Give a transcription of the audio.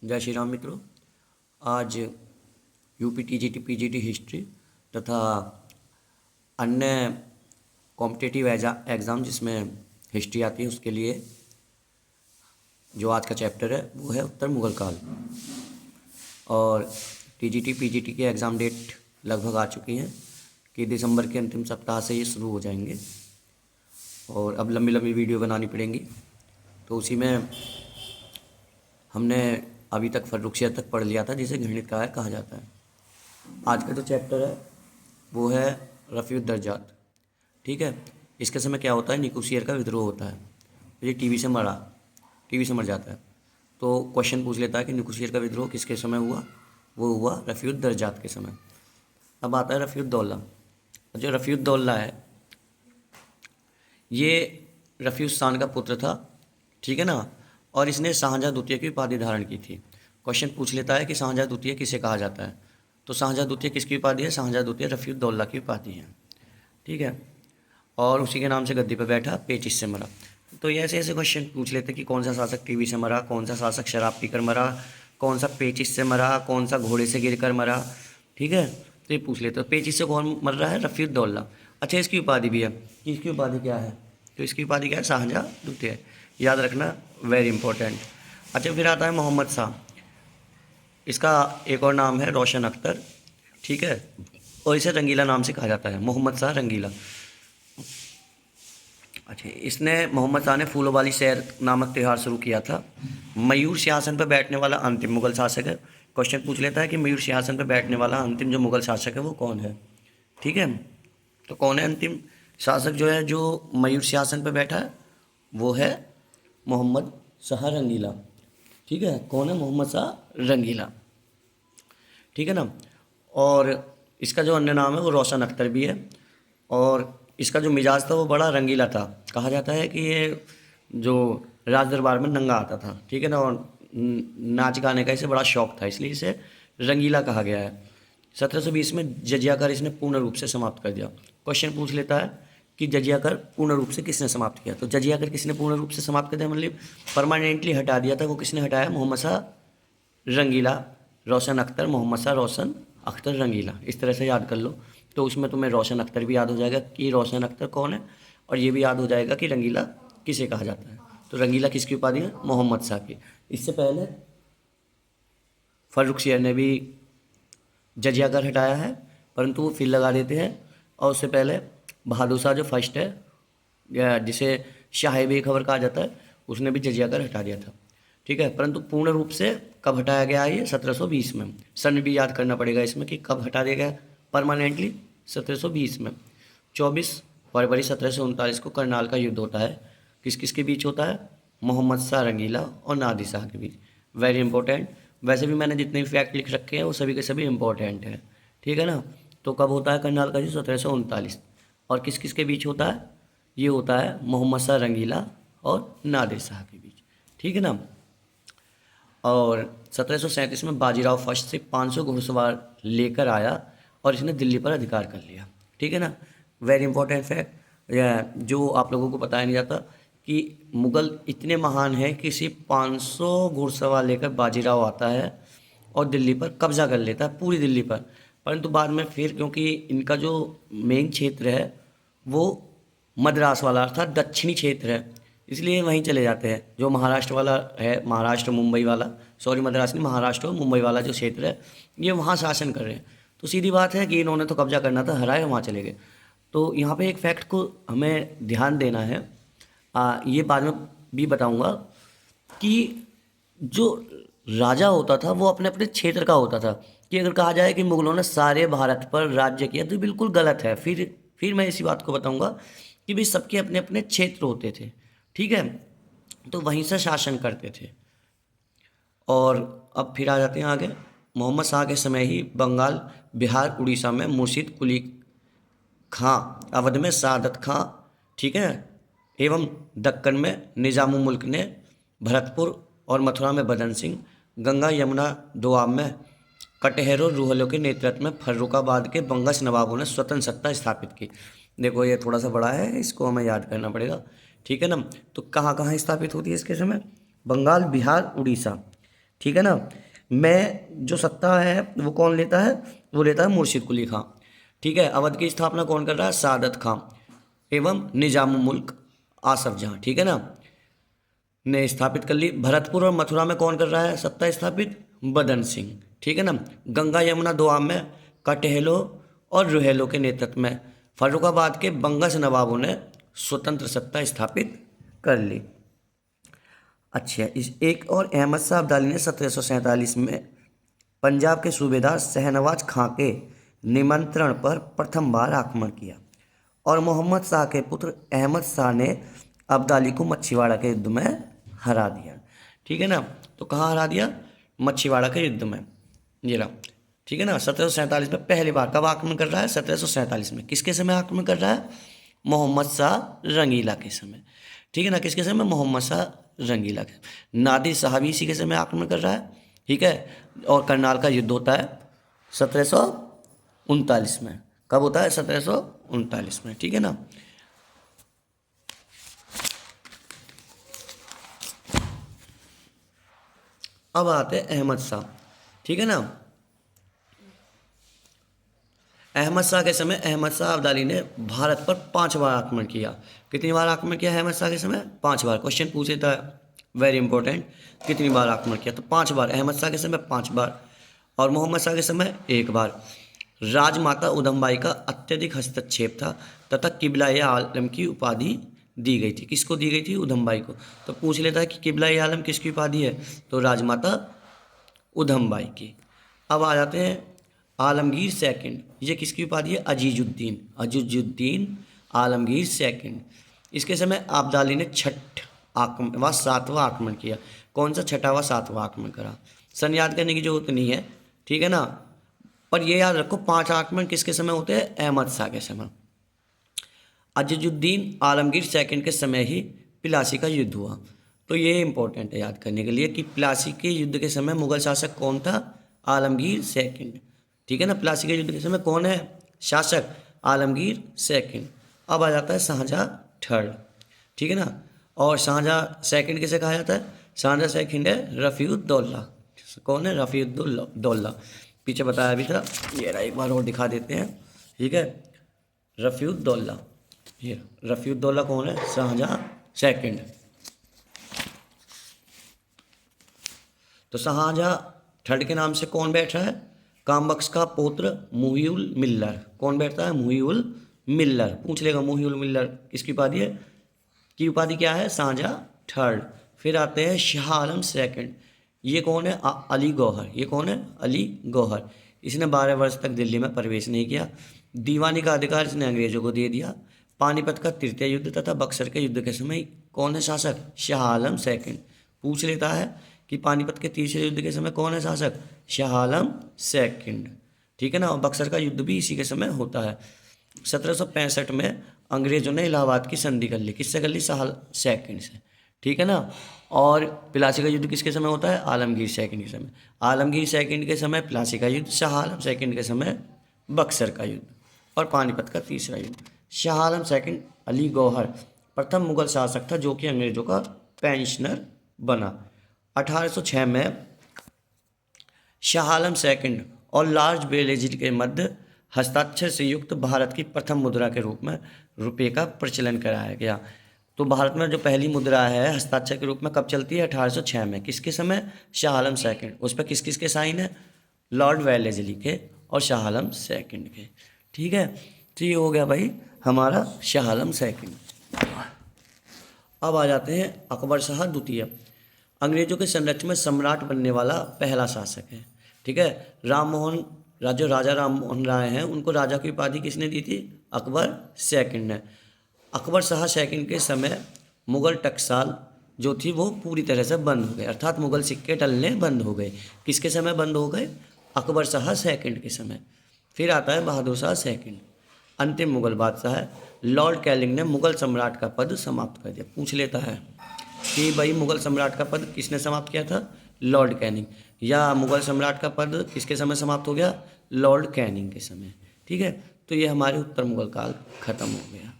जय श्री राम मित्रों। आज यूपी टीजीटी पीजीटी हिस्ट्री तथा अन्य कॉम्पिटिटिव एग्ज़ाम जिसमें हिस्ट्री आती है उसके लिए जो आज का चैप्टर है वो है उत्तर मुगल काल। और टीजीटी पीजीटी के एग्ज़ाम डेट लगभग आ चुकी हैं कि दिसंबर के अंतिम सप्ताह से ये शुरू हो जाएंगे और अब लंबी लंबी वीडियो बनानी पड़ेंगी। तो उसी में हमने अभी तक फर्रुखियत तक पढ़ लिया था जिसे गणित कहा जाता है। आज का जो चैप्टर है वो है रफ़ीउद दर्जात। ठीक है, इसके समय क्या होता है, निकोसियर का विद्रोह होता है। ये टीवी से मर जाता है। तो क्वेश्चन पूछ लेता है कि निकोसियर का विद्रोह किसके समय हुआ। वो हुआ रफ़ीउद दर्जात के समय। अब आता है रफ़ीउद्दौला। जो रफ़ीउद्दौला है ये रफ़ीउस्तान का पुत्र था, ठीक है ना, और इसने शाहजहाँ द्वितीय की उपाधि धारण की थी। क्वेश्चन पूछ लेता है कि शाहजहाँ द्वितीय किसे कहा जाता है। तो शाहजहाँ द्वितीय किसकी उपाधि है? शाहजहाँ द्वितीय रफ़ीउद्दौला की उपाधि है, ठीक है। और उसी के नाम से गद्दी पर बैठा, पेचिश से मरा। तो ये ऐसे ऐसे क्वेश्चन पूछ लेते कि कौन सा शासक टीवी से मरा, कौन सा शासक शराब पीकर मरा, कौन सा पेचिश से मरा, कौन सा घोड़े से गिरकर मरा, ठीक है। तो ये पूछ लेते। पेचिश से कौन मर रहा है? रफ़ीउद्दौला। अच्छा, इसकी उपाधि भी है कि इसकी उपाधि क्या है? तो इसकी उपाधि क्या है? शाहजहाँ द्वितीय। याद रखना, वेरी इंपॉर्टेंट। अच्छा, फिर आता है मोहम्मद शाह। इसका एक और नाम है रोशन अख्तर, ठीक है, और इसे रंगीला नाम से कहा जाता है, मोहम्मद शाह रंगीला। अच्छा, मोहम्मद शाह ने फूलों वाली सैर नामक त्यौहार शुरू किया था। मयूर सिंहासन पर बैठने वाला अंतिम मुगल शासक है। क्वेश्चन पूछ लेता है कि मयूर सिंहासन पर बैठने वाला अंतिम जो मुगल शासक है वो कौन है, ठीक है। तो कौन है अंतिम शासक जो है जो मयूर सिंहासन पर बैठा है? वो है मोहम्मद शाह रंगीला, ठीक है। कौन है? मोहम्मद शाह रंगीला, ठीक है ना। और इसका जो अन्य नाम है वो रोशन अख्तर भी है। और इसका जो मिजाज था वो बड़ा रंगीला था। कहा जाता है कि ये जो राज दरबार में नंगा आता था, ठीक है ना, और नाच गाने का इसे बड़ा शौक था, इसलिए इसे रंगीला कहा गया है। 1720 में जजिया कर इसने पूर्ण रूप से समाप्त कर दिया। क्वेश्चन पूछ लेता है कि जजिया कर पूर्ण रूप से किसने समाप्त किया। तो जजिया कर किसने पूर्ण रूप से समाप्त कर दिया, मतलब परमानेंटली हटा दिया था, वो किसने हटाया? मोहम्मद शाह रंगीला। रोशन अख्तर, मोहम्मद शाह, रोशन अख्तर, रंगीला, इस तरह से याद कर लो। तो उसमें तुम्हें रोशन अख्तर भी याद हो जाएगा कि रोशन अख्तर कौन है, और ये भी याद हो जाएगा कि रंगीला किसे कहा जाता है। तो रंगीला किसकी उपाधि है? मोहम्मद शाह की। इससे पहले फर्रुखसियर ने भी जजिया कर हटाया है, परंतु वो फिर लगा देते हैं। और उससे पहले बहादुर शाह जो फर्स्ट है, या जिसे शाह-ए खबर कहा जाता है, उसने भी जजिया कर हटा दिया था, ठीक है। परंतु पूर्ण रूप से कब हटाया गया है? ये 1720 में। सन भी याद करना पड़ेगा इसमें कि कब हटा दिया गया परमानेंटली, 1720 में। 24 फरवरी 1739 को करनाल का युद्ध होता है। किस किस के बीच होता है? मोहम्मद शाह रंगीला और नादिर शाह के बीच। Very important. वैसे भी मैंने जितने भी फैक्ट लिख रखे हैं वो सभी के सभी इंपॉर्टेंट हैं, ठीक है ना। तो कब होता है करनाल का युद्ध? 1739। और किस किस के बीच होता है? ये होता है मोहम्मद शाह रंगीला और नादिर शाह के बीच, ठीक है ना। और 1737 में बाजीराव फर्स्ट से 500 घुड़सवार लेकर आया और इसने दिल्ली पर अधिकार कर लिया, ठीक है ना। वेरी इंपॉर्टेंट फैक्ट जो आप लोगों को बताया नहीं जाता कि मुग़ल इतने महान हैं कि सिर्फ 500 घुड़सवार लेकर बाजीराव आता है और दिल्ली पर कब्जा कर लेता है, पूरी दिल्ली पर। परंतु बाद में फिर क्योंकि इनका जो मेन क्षेत्र है वो मद्रास वाला अर्थात दक्षिणी क्षेत्र है, इसलिए वहीं चले जाते हैं। जो महाराष्ट्र वाला है, महाराष्ट्र मुंबई वाला, सॉरी मद्रास नहीं, महाराष्ट्र और मुंबई वाला जो क्षेत्र है, ये वहाँ शासन कर रहे हैं। तो सीधी बात है कि इन्होंने तो कब्जा करना था, हराए, वहाँ चले गए। तो यहाँ पे एक फैक्ट को हमें ध्यान देना है, ये बाद में भी बताऊँगा कि जो राजा होता था वो अपने अपने क्षेत्र का होता था। कि अगर कहा जाए कि मुग़लों ने सारे भारत पर राज्य किया तो बिल्कुल गलत है। फिर मैं इसी बात को बताऊँगा कि भाई सबके अपने अपने क्षेत्र होते थे, ठीक है, तो वहीं से शासन करते थे। और अब फिर आ जाते हैं आगे। मोहम्मद शाह के समय ही बंगाल, बिहार, उड़ीसा में मुर्शीद कुली खां, अवध में सादत खां, ठीक है, एवं दक्कन में निज़ामुल मुल्क ने, भरतपुर और मथुरा में बदन सिंह, गंगा यमुना दोआब में कटहरों रूहलों के नेतृत्व में फर्रुखाबाद के बंगश नवाबों ने स्वतंत्र सत्ता स्थापित की। देखो ये थोड़ा सा बड़ा है, इसको हमें याद करना पड़ेगा, ठीक है ना। तो कहाँ कहाँ स्थापित होती है इसके समय? बंगाल, बिहार, उड़ीसा ठीक है ना। मैं जो सत्ता है वो कौन लेता है, वो लेता है मुर्शिद कुली खां। ठीक है, अवध की स्थापना कौन कर रहा है, सादत खां एवं निजाम मुल्क आसफ जहाँ, ठीक है ना, ने स्थापित कर ली। भरतपुर और मथुरा में कौन कर रहा है सत्ता स्थापित, बदन सिंह, ठीक है ना। गंगा यमुना दोआब में कटहेलो और रुहेलो के नेतृत्व में फर्रुखाबाद के बंगस नवाबों ने स्वतंत्र सत्ता स्थापित कर ली। अच्छा, इस एक और अहमद शाह अब्दाली ने 1747 में पंजाब के सूबेदार शहनवाज खां के निमंत्रण पर प्रथम बार आक्रमण किया और मोहम्मद शाह के पुत्र अहमद शाह ने अब्दाली को मच्छीवाड़ा के युद्ध में हरा दिया। ठीक है ना, तो कहाँ हरा दिया, मच्छीवाड़ा के युद्ध में, ये रहा। ठीक है ना, 1747 में पहली बार कब आक्रमण कर रहा है, 1747 में। किसके समय आक्रमण कर रहा है, मोहम्मद शाह रंगीला के समय। ठीक है ना, किसके समय, मोहम्मद शाह रंगीला के। नादिर शाह भी इसी के समय आक्रमण कर रहा है। ठीक है, और करनाल का युद्ध होता है 1739 में। कब होता है, 1739 में। ठीक है ना, अब आते हैं अहमद शाह। ठीक है ना, अहमद शाह के समय अहमद शाह अब्दाली ने भारत पर 5 बार आक्रमण किया। कितनी बार आक्रमण किया अहमद शाह के समय, 5 बार। क्वेश्चन पूछे था, वेरी इंपॉर्टेंट, कितनी बार आक्रमण किया, तो 5 बार। अहमद शाह के समय 5 बार और मोहम्मद शाह के समय 1 बार। राजमाता उधमबाई का अत्यधिक हस्तक्षेप था तथा किबला-ए आलम की उपाधि दी गई थी। किसको दी गई थी, उधमबाई को। तो पूछ लेता है कि किबला-ए आलम किसकी उपाधि है, तो राजमाता उधमबाई की। अब आ जाते हैं आलमगीर सेकंड, ये किसकी उपाधि है, अजीजुद्दीन, अजीजुद्दीन आलमगीर सेकंड। इसके समय अब्दाली ने 7वां आक्रमण किया। कौन सा, 6वां 7वां आक्रमण करा। सन याद करने की जरूरत नहीं है, ठीक है ना, पर ये याद रखो 5 आक्रमण किसके समय होते हैं, अहमद शाह के समय। अजीजुद्दीन आलमगीर सेकंड के समय ही प्लासी का युद्ध हुआ। तो ये इंपॉर्टेंट है याद करने के लिए कि प्लासी के युद्ध के समय मुगल शासक कौन था, आलमगीर सेकंड। ठीक है ना, प्लासी के युद्ध के समय कौन है शासक, आलमगीर सेकंड। अब आ जाता है शाहजहाँ थर्ड। ठीक है ना, और शाहजहाँ सेकंड किसे कहा जाता है, शाहजहाँ सेकंड है रफ़ीउद्दौला। कौन है, रफ़ीउद्दौला, पीछे बताया भी था, ये रहा, एक बार और दिखा देते हैं। ठीक है, रफ़ीउद्दौला, ये रफ़ीउद्दौला कौन है, शाहजहाँ सेकंड। तो शाहजहाँ थर्ड के नाम से कौन बैठ रहा है, कामबख्श का पुत्र मुहीउल मिल्लर। कौन बैठता है, मुहीउल मिल्लर। पूछ लेगा मुहीउल मिल्लर किसकी उपाधि है, की उपाधि क्या है, शाहजहाँ थर्ड। फिर आते हैं शाह आलम सेकंड, ये कौन है, अली गौहर। ये कौन है, अली गौहर। इसने 12 वर्ष तक दिल्ली में प्रवेश नहीं किया। दीवानी का अधिकार इसने अंग्रेजों को दे दिया। पानीपत का तृतीय युद्ध तथा बक्सर के युद्ध के समय कौन है शासक, शाह आलम सेकंड। पूछ लेता है कि पानीपत के तीसरे युद्ध के समय कौन है शासक, शाह आलम सेकंड। ठीक है ना, और बक्सर का युद्ध भी इसी के समय होता है। 1765 में अंग्रेजों ने इलाहाबाद की संधि कर ली, किससे कर ली, शाह सेकंड से। ठीक है ना, और प्लासी का युद्ध किसके समय होता है, आलमगीर सेकंड के समय। आलमगीर सेकंड के समय प्लासी का युद्ध, शाह आलम सेकंड के समय बक्सर का युद्ध और पानीपत का तीसरा युद्ध। शाह आलम सेकंड अली गौहर प्रथम मुगल शासक था जो कि अंग्रेजों का पेंशनर बना। 1806 में शाह आलम सेकंड और लॉर्ड बेलेजी के मध्य हस्ताक्षर से युक्त भारत की प्रथम मुद्रा के रूप में रुपये का प्रचलन कराया गया। तो भारत में जो पहली मुद्रा है हस्ताक्षर के रूप में कब चलती है, 1806 में। किसके समय, शाह आलम सेकंड। उस पर किस किस के साइन है, लॉर्ड वेलेस्ली के और शाह आलम सेकंड के। ठीक है, तो ये हो गया भाई हमारा शाह आलम सेकंड। अब आ जाते हैं अकबर शाह द्वितीय, अंग्रेजों के संरक्षण में सम्राट बनने वाला पहला शासक है। ठीक है, जो राजा राम मोहन राय हैं उनको राजा की उपाधि किसने दी थी, अकबर सेकंड ने। अकबर शाह सेकंड के समय मुगल टकसाल जो थी वो पूरी तरह से बंद हो गए, अर्थात मुगल सिक्के टलने बंद हो गए। किसके समय बंद हो गए, अकबर शाह सेकंड के समय। फिर आता है बहादुर शाह सेकंड, अंतिम मुगल बादशाह है। लॉर्ड कैनिंग ने मुगल सम्राट का पद समाप्त कर दिया। पूछ लेता है कि भाई मुगल सम्राट का पद किसने समाप्त किया था, लॉर्ड कैनिंग, या मुगल सम्राट का पद किसके समय समाप्त हो गया, लॉर्ड कैनिंग के समय। ठीक है, तो ये हमारे उत्तर मुगल काल खत्म हो गया।